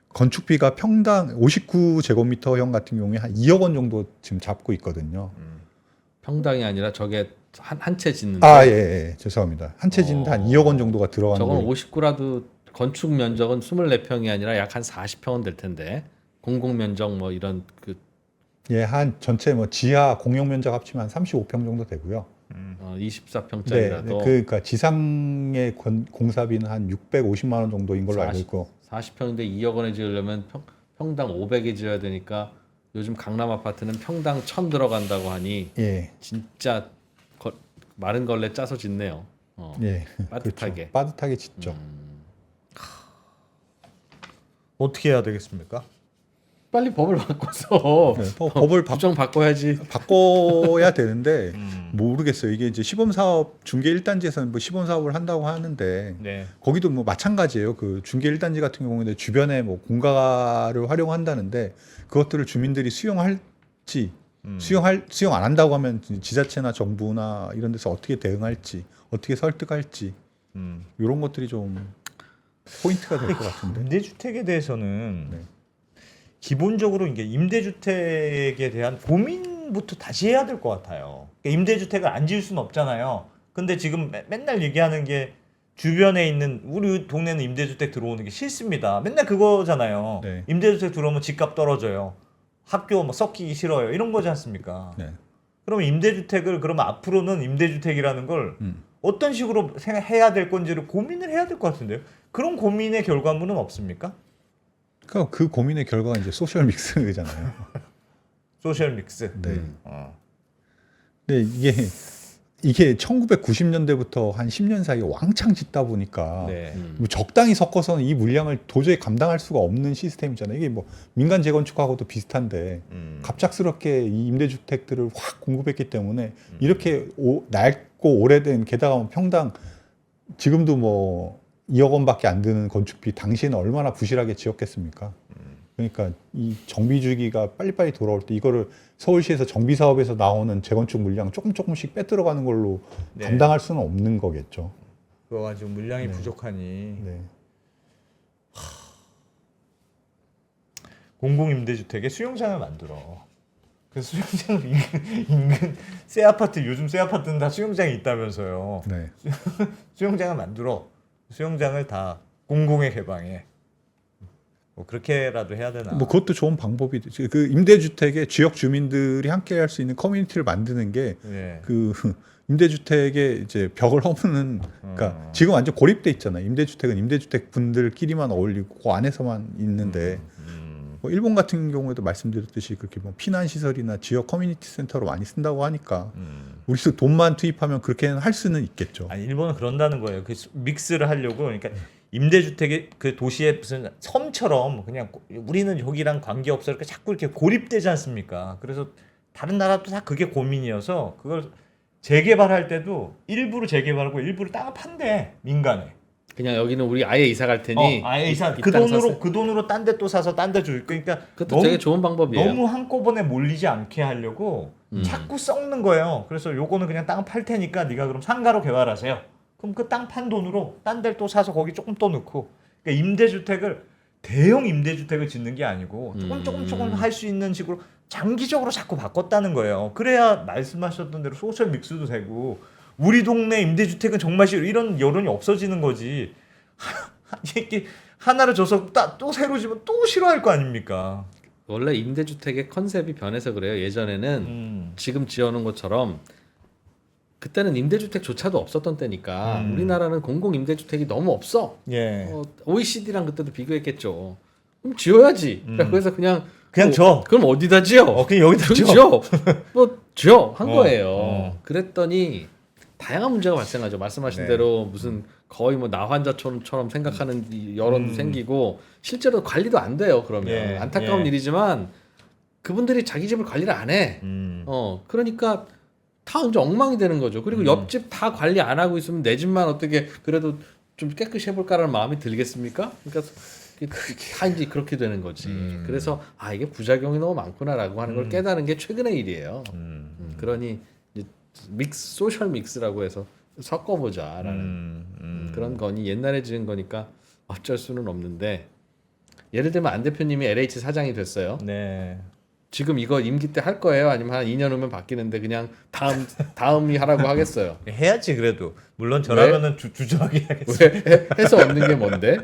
건축비가 평당 59제곱미터형 같은 경우에 한 2억 원 정도 지금 잡고 있거든요. 평당이 아니라 저게 한 채 짓는. 죄송합니다. 한 채 짓는데 한 2억 원 정도가 들어가는 저건 거예요. 59라도 건축 면적은 24평이 아니라 약 한 40평은 될 텐데. 공공 면적 뭐 이런 그 한 전체 뭐 지하 공용 면적 합치면 한 35평 정도 되고요. 24평짜리라도 그러니까 지상의 공사비는 한 650만 원 정도인 걸로 알고 있고. 40평인데 2억 원에 지으려면 평당 500에 지어야 되니까 요즘 강남 아파트는 평당 1000 들어간다고 하니 진짜 마른 걸레 짜서 짓네요. 빠듯하게. 그렇죠. 빠듯하게 짓죠. 어떻게 해야 되겠습니까? 빨리 법을 바꿔서 법을 규정 바꿔야지. 바꿔야 되는데 모르겠어요. 이게 이제 시범사업 중개 1단지에서는 뭐 시범사업을 한다고 하는데 네. 거기도 뭐 마찬가지예요. 그 중개 1단지 같은 경우는 주변에 뭐 공가를 활용한다는데 그것들을 주민들이 수용할지 수용 안 한다고 하면 지자체나 정부나 이런 데서 어떻게 대응할지 어떻게 설득할지 이런 것들이 좀 포인트가 될 것 같은데. 임대주택에 대해서는 네. 기본적으로 이게 임대주택에 대한 고민부터 다시 해야 될 것 같아요. 그러니까 임대주택을 안 지을 수는 없잖아요. 근데 지금 맨날 얘기하는 게 주변에 있는 우리 동네는 임대주택 들어오는 게 싫습니다. 맨날 그거잖아요. 네. 임대주택 들어오면 집값 떨어져요. 학교 뭐 섞이기 싫어요. 이런 거지 않습니까? 네. 그러면 임대주택을 그러면 앞으로는 임대주택이라는 걸 어떤 식으로 해야 될 건지를 고민을 해야 될 것 같은데요. 그런 고민의 결과물은 없습니까? 그러니까 그 고민의 결과가 이제 소셜 믹스잖아요. 소셜 믹스. 네. 어. 근데 이게 1990년대부터 한 10년 사이에 왕창 짓다 보니까 네. 뭐 적당히 섞어서는 이 물량을 도저히 감당할 수가 없는 시스템이잖아요. 이게 뭐 민간 재건축하고도 비슷한데 갑작스럽게 이 임대주택들을 확 공급했기 때문에 이렇게 낡고 오래된, 게다가 뭐 평당 지금도 뭐 2억 원밖에 안 드는 건축비 당시에는 얼마나 부실하게 지었겠습니까? 그러니까 이 정비 주기가 빨리빨리 돌아올 때 이거를 서울시에서 정비 사업에서 나오는 재건축 물량 조금씩 빼들어가는 걸로 네. 감당할 수는 없는 거겠죠. 그거 가지고 물량이 네. 부족하니 네. 공공임대주택에 수영장을 만들어. 그 수영장을 인근 새 아파트, 요즘 새 아파트는 다 수영장이 있다면서요. 네. 수영장을 만들어. 수영장을 다 공공에 개방해. 뭐 그렇게라도 해야 되나? 뭐 그것도 좋은 방법이 그 임대주택에 지역 주민들이 함께 할 수 있는 커뮤니티를 만드는 게 네. 그 임대주택의 이제 벽을 허무는, 그러니까 지금 완전 고립돼 있잖아요. 임대주택은 임대주택 분들끼리만 어울리고 그 안에서만 있는데 뭐 일본 같은 경우에도 말씀드렸듯이 그렇게 뭐 피난 시설이나 지역 커뮤니티 센터로 많이 쓴다고 하니까 우리도 돈만 투입하면 그렇게는 할 수는 있겠죠. 아니 일본은 그런다는 거예요. 그 믹스를 하려고. 그러니까 임대주택이 그 도시의 무슨 섬처럼 그냥 우리는 여기랑 관계없어 이렇게 자꾸 이렇게 고립되지 않습니까? 그래서 다른 나라도 다 그게 고민이어서 그걸 재개발할 때도 일부를 재개발하고 일부를 땅을 판대 민간에. 그냥 여기는 우리 아예 이사 갈 테니 아예 이사 이 그 땅 돈으로 사세요. 그 돈으로 딴 데 또 사서 딴 데 줄. 그러니까 그것도 되게 좋은 방법이에요. 너무 한꺼번에 몰리지 않게 하려고 자꾸 썩는 거예요. 그래서 요거는 그냥 땅 팔 테니까 네가 그럼 상가로 개발하세요. 그럼 그 땅 판 돈으로 딴 데를 또 사서 거기 조금 또 넣고. 그러니까 임대주택을 대형 임대주택을 짓는 게 아니고 조금 할 수 있는 식으로 장기적으로 자꾸 바꿨다는 거예요. 그래야 말씀하셨던 대로 소셜 믹스도 되고 우리 동네 임대주택은 정말 싫어 이런 여론이 없어지는 거지. 이게 하나를 줘서 또 새로 지면 또 싫어할 거 아닙니까? 원래 임대주택의 컨셉이 변해서 그래요. 예전에는 지금 지어놓은 것처럼 그때는 임대주택조차도 없었던 때니까 우리나라는 공공임대주택이 너무 없어. 예. OECD랑 그때도 비교했겠죠. 그럼 지어야지. 그래서 그냥 줘. 그럼 어디다 지어? 그냥 여기다 줘. 지어. 뭐 지어 한 거예요. 어. 그랬더니 다양한 문제가 발생하죠. 말씀하신 네. 대로 무슨 거의 뭐 나환자처럼 생각하는 이 여론도 생기고 실제로 관리도 안 돼요. 그러면 예, 안타까운 예. 일이지만 그분들이 자기 집을 관리를 안 해. 그러니까 다 이제 엉망이 되는 거죠. 그리고 옆집 다 관리 안 하고 있으면 내 집만 어떻게 그래도 좀 깨끗이 해볼까라는 마음이 들겠습니까? 그러니까 다 이제 그렇게 되는 거지. 그래서 이게 부작용이 너무 많구나라고 하는 걸 깨달은 게 최근의 일이에요. 그러니 이제 소셜 믹스라고 해서 섞어보자라는 그런 거니 옛날에 지은 거니까 어쩔 수는 없는데 예를 들면 안 대표님이 LH 사장이 됐어요. 네. 지금 이거 임기 때 할 거예요? 아니면 한 2년 후면 바뀌는데 그냥 다음이 하라고 하겠어요? 해야지 그래도. 물론 저라면은 주저하게 하겠어요. 왜 해서 얻는 게 뭔데?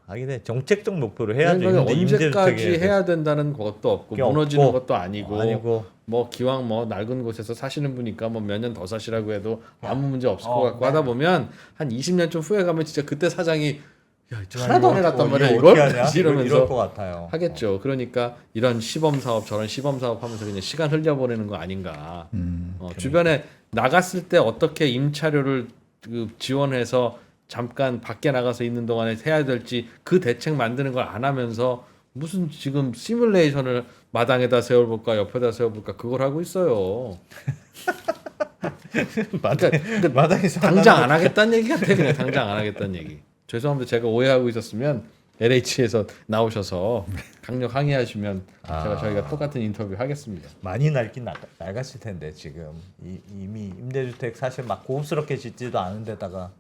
하긴 해. 정책적 목표로 해야죠. 그러니까 언제까지 임대주택에 해야 된다는 것도 없고 그게 무너지는 없고, 것도 아니고 뭐 기왕 뭐 낡은 곳에서 사시는 분이니까 뭐 몇 년 더 사시라고 해도 아무 문제 없을 것 같고 하다 보면 한 20년쯤 후에 가면 진짜 그때 사장이 야, 하나도 안 해놨단 말이야 이걸 이러면서 이럴 것 같아요. 하겠죠. 그러니까 이런 시범 사업 저런 시범 사업 하면서 그냥 시간 흘려보내는 거 아닌가. 주변에 나갔을 때 어떻게 임차료를 지원해서 잠깐 밖에 나가서 있는 동안에 해야 될지 그 대책 만드는 걸 안 하면서 무슨 지금 시뮬레이션을 마당에다 세워볼까 옆에다 세워볼까 그걸 하고 있어요. 그러니까 마당에서 당장 안 하겠다는 얘기 같아. 그냥 당장 안 하겠다는 얘기. 죄송합니다. 제가 오해하고 있었으면 LH에서 나오셔서 강력 항의하시면 저희가 똑같은 인터뷰 하겠습니다. 많이 낡았을 텐데 지금 이미 임대주택 사실 막 고급스럽게 짓지도 않은 데다가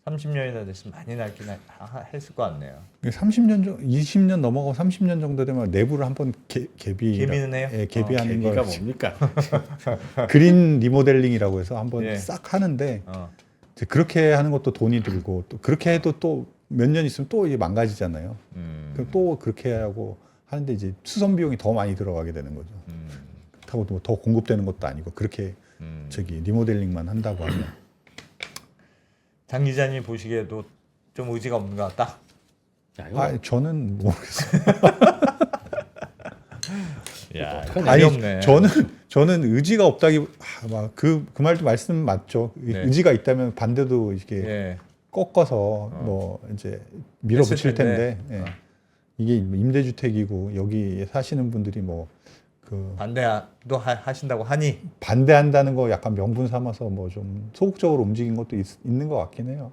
30년이나 됐으면 많이 낡긴 했을 것 같네요. 20년 넘어가고 30년 정도 되면 내부를 한번 개비는 해요? 예, 개비하는 걸 개비가 뭡니까? 그린 리모델링이라고 해서 한번 예. 싹 하는데 어. 이제 그렇게 하는 것도 돈이 들고 또 그렇게 해도 또 몇 년 있으면 또 이제 망가지잖아요. 그럼 또 그렇게 하고 하는데 이제 수선 비용이 더 많이 들어가게 되는 거죠. 그렇다고 더 공급되는 것도 아니고 그렇게 저기 리모델링만 한다고 하면 장 기자님 보시기에도 좀 의지가 없는 것 같다. 야, 이거 아, 저는 모르겠어요. 야, 아니, 없네. 저는 의지가 없다기 그 말도 말씀 맞죠. 네. 의지가 있다면 반대도 이렇게 예. 꺾어서 뭐 이제 밀어붙일 했을 텐데. 텐데 예. 이게 임대주택이고 여기 사시는 분들이 뭐 그 반대도 하신다고 하니. 반대한다는 거 약간 명분 삼아서 뭐 좀 소극적으로 움직인 것도 있는 것 같긴 해요.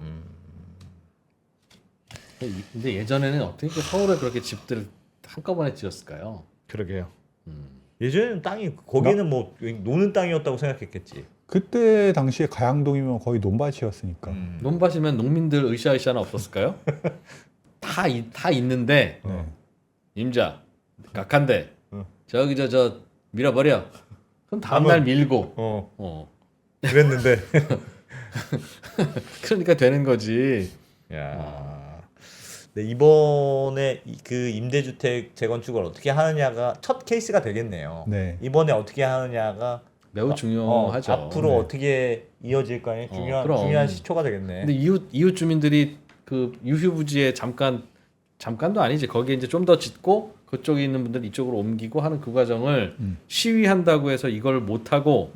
근데 예전에는 어떻게 서울에 그렇게 집들 한꺼번에 지었을까요? 그러게요. 예전에는 땅이 거기는 뭐 노는 땅이었다고 생각했겠지. 그때 당시에 가양동이면 거의 논밭이었으니까. 논밭이면 농민들 으쌰으쌰는 없었을까요? 다 있는데 네. 임자 각한데 어. 저기 저 밀어버려. 그럼 다음날 밀고 그랬는데. 그러니까 되는 거지. 야. 네, 이번에 그 임대주택 재건축을 어떻게 하느냐가 첫 케이스가 되겠네요. 네. 이번에 어떻게 하느냐가 매우 중요하죠. 앞으로 네. 어떻게 이어질까에 그럼. 중요한 시초가 되겠네. 근데 이웃 주민들이 그 유휴부지에 잠깐도 아니지. 거기에 이제 좀 더 짓고 그쪽에 있는 분들 이쪽으로 옮기고 하는 그 과정을 시위한다고 해서 이걸 못 하고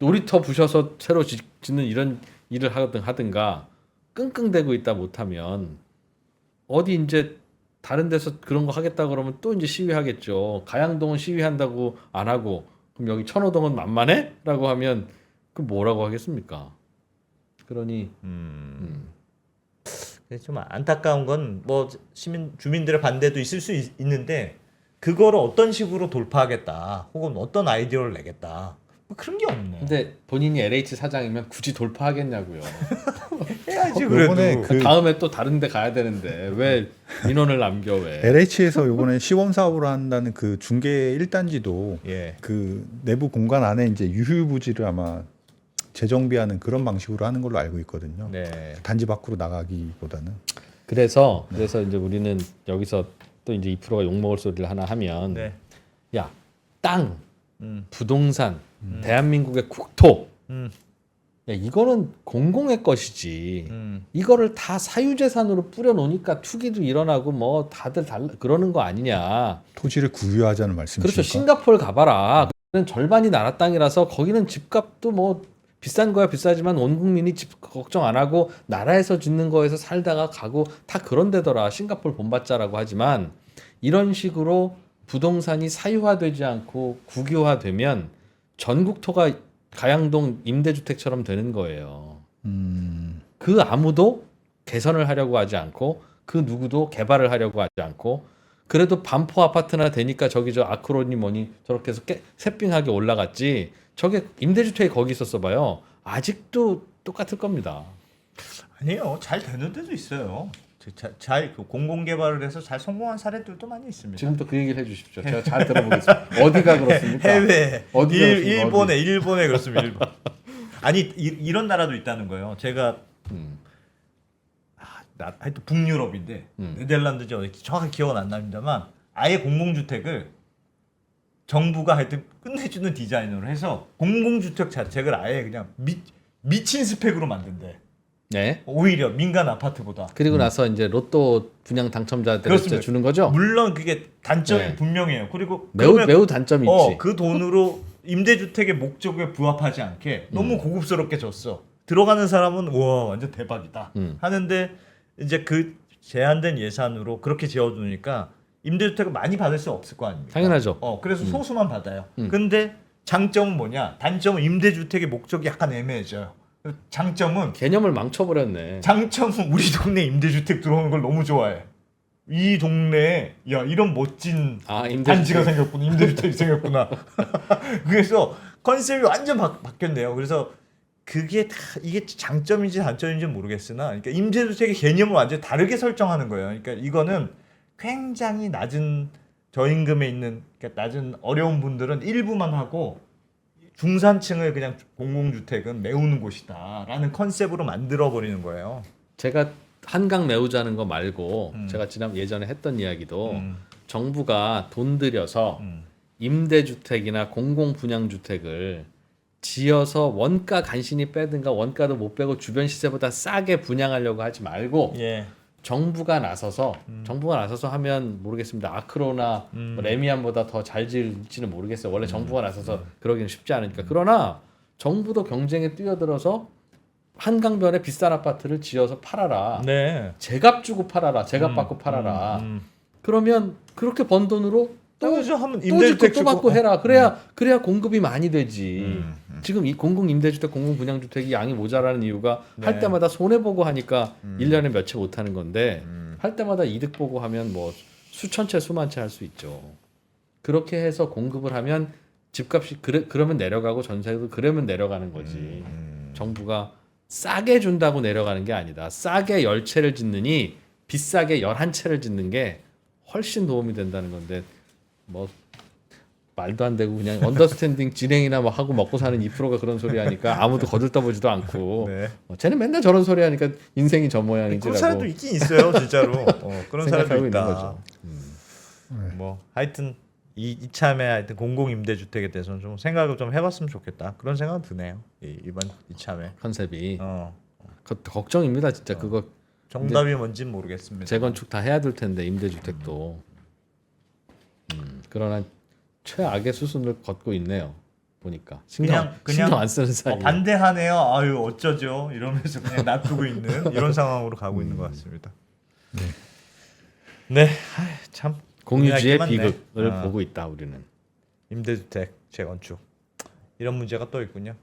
놀이터 부셔서 새로 짓는 이런 일을 하든가 끙끙대고 있다 못하면 어디 이제 다른 데서 그런 거 하겠다 그러면 또 이제 시위하겠죠. 가양동은 시위한다고 안 하고 그럼 여기 천호동은 만만해? 라고 하면 그 뭐라고 하겠습니까? 그러니 좀 안타까운 건 뭐 주민들의 반대도 있을 수 있는데 그거를 어떤 식으로 돌파하겠다 혹은 어떤 아이디어를 내겠다 뭐 그런 게 없네. 근데 본인이 LH 사장이면 굳이 돌파하겠냐고요. 해야지 그래도. 요번에 다음에 또 다른 데 가야 되는데 왜 민원을 남겨 왜? LH에서 이번에 시범 사업을 한다는 그 중개 1단지도 예. 그 내부 공간 안에 이제 유휴부지를 아마 재정비하는 그런 방식으로 하는 걸로 알고 있거든요. 네. 단지 밖으로 나가기보다는. 그래서 이제 우리는 여기서 또 이제 2%가 욕먹을 소리를 하나 하면 네. 야, 땅, 음. 부동산, 대한민국의 국토. 음. 야, 이거는 공공의 것이지. 음. 이거를 다 사유재산으로 뿌려놓으니까 투기도 일어나고 뭐 다들 그러는 거 아니냐. 토지를 구유하자는 말씀이십니까? 그렇죠. 싱가포르 가봐라. 거기는 절반이 나라 땅이라서 거기는 집값도 뭐 비싼 거야 비싸지만 온 국민이 집 걱정 안 하고 나라에서 짓는 거에서 살다가 가고 다 그런 데더라. 싱가포르 본받자라고 하지만 이런 식으로 부동산이 사유화되지 않고 국유화되면 전국토가 가양동 임대주택처럼 되는 거예요. 그 아무도 개선을 하려고 하지 않고 그 누구도 개발을 하려고 하지 않고 그래도 반포 아파트나 되니까 저기 저 아크론이 뭐니 저렇게 해서 새삥하게 올라갔지. 저게 임대주택이 거기 있었어 봐요. 아직도 똑같을 겁니다. 아니에요. 잘 되는 데도 있어요. 잘 공공개발을 해서 잘 성공한 사례들도 많이 있습니다. 지금부터 그 얘기를 해주십시오. 제가 잘 들어보겠습니다. 어디가 그렇습니까? 해외, 어디가 그렇습니까? 일본에 그렇습니다. 일본. 아니 이런 나라도 있다는 거예요. 제가 하여튼 북유럽인데 네덜란드지 어디 정확히 기억은 안 납니다만 아예 공공주택을 정부가 하여튼 끝내주는 디자인으로 해서 공공주택 자체를 아예 그냥 미친 스펙으로 만든대. 네. 오히려 민간 아파트보다. 그리고 나서 이제 로또 분양 당첨자들한테 주는 거죠. 물론 그게 단점이 네. 분명해요. 그리고 매우 단점이 있지. 그 돈으로 임대주택의 목적에 부합하지 않게 너무 고급스럽게 줬어. 들어가는 사람은 와 완전 대박이다 하는데 이제 그 제한된 예산으로 그렇게 지어두니까 임대주택을 많이 받을 수 없을 거 아닙니까? 당연하죠. 그래서 소수만 받아요. 근데 장점은 뭐냐? 단점은 임대주택의 목적이 약간 애매해져요. 장점은 개념을 망쳐버렸네. 장점은 우리 동네 임대주택 들어오는 걸 너무 좋아해. 이 동네에 야 이런 멋진 단지가 생겼구나. 임대주택이 생겼구나. 그래서 컨셉이 완전 바뀌었네요. 그래서 그게 다 이게 장점인지 단점인지 모르겠으나 그러니까 임대주택의 개념을 완전히 다르게 설정하는 거예요. 그러니까 이거는 굉장히 낮은 저임금에 있는 그러니까 낮은 어려운 분들은 일부만 하고 중산층을 그냥 공공주택은 메우는 곳이다라는 컨셉으로 만들어버리는 거예요. 제가 한강 메우자는 거 말고 제가 예전에 했던 이야기도 정부가 돈 들여서 임대주택이나 공공분양주택을 지어서 원가 간신히 빼든가 원가도 못 빼고 주변 시세보다 싸게 분양하려고 하지 말고 예. 정부가 나서서 하면 모르겠습니다. 아크로나 뭐 레미안보다 더 잘 지을지는 모르겠어요. 원래 정부가 나서서 그러기는 쉽지 않으니까. 그러나 정부도 경쟁에 뛰어들어서 한강변에 비싼 아파트를 지어서 팔아라. 네. 제값 주고 팔아라. 제값 받고 팔아라. 그러면 그렇게 번 돈으로 또 이제 하면 또 짓고 임대주택 또 주고. 받고 해라. 그래야 공급이 많이 되지. 지금 이 공공 임대주택, 공공 분양주택이 양이 모자라는 이유가 네. 할 때마다 손해 보고 하니까 1년에 몇 채 못 하는 건데 할 때마다 이득 보고 하면 뭐 수천 채, 수만 채 할 수 있죠. 그렇게 해서 공급을 하면 집값이 그러면 내려가고 전세도 그러면 내려가는 거지. 정부가 싸게 준다고 내려가는 게 아니다. 싸게 10채를 짓느니 비싸게 11채를 짓는 게 훨씬 도움이 된다는 건데 뭐 말도 안 되고 그냥 언더스탠딩 진행이나 뭐 하고 먹고 사는 2%가 그런 소리 하니까 아무도 거들떠보지도 않고 네. 쟤는 맨날 저런 소리 하니까 인생이 저 그런 모양이지라고 사람도 있긴 있어요, 진짜로. 그런 사람도 생각하고 있는 있다. 거죠. 뭐 하여튼 이참에 하여튼 공공 임대주택에 대해서는 좀 생각을 좀 해봤으면 좋겠다. 그런 생각은 드네요. 이번 이참에. 컨셉이 어. 걱정입니다. 진짜 그거 정답이 뭔지는 모르겠습니다. 재건축 다 해야 될 텐데 임대주택도 그러나 최악의 수순을 걷고 있네요. 보니까 신경 안 쓰는 사이. 반대하네요. 아유 어쩌죠? 이러면서 그냥 놔두고 있는 이런 상황으로 가고 있는 것 같습니다. 네, 참 공유지의 고민할 게 많네. 비극을 보고 있다 우리는. 임대주택 재건축 이런 문제가 또 있군요.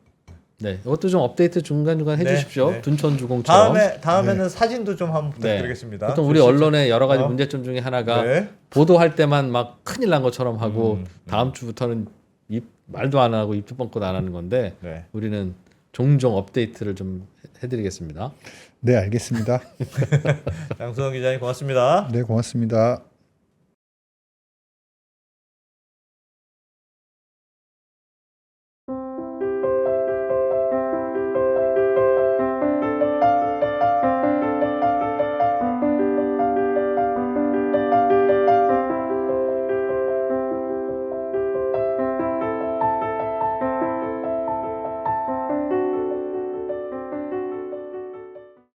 네, 이것도 좀 업데이트 중간중간 네, 해주십시오. 네. 둔촌주공처럼. 다음에는 사진도 좀 한번 부탁드리겠습니다. 보통 우리 언론의 여러 가지 문제점 중에 하나가 네. 보도할 때만 막 큰일 난 것처럼 하고 다음 주부터는 말도 안 하고 입도 뻥끗 안 하는 건데 네. 우리는 종종 업데이트를 좀 해드리겠습니다. 네, 알겠습니다. 장수영 기자님 고맙습니다. 네, 고맙습니다.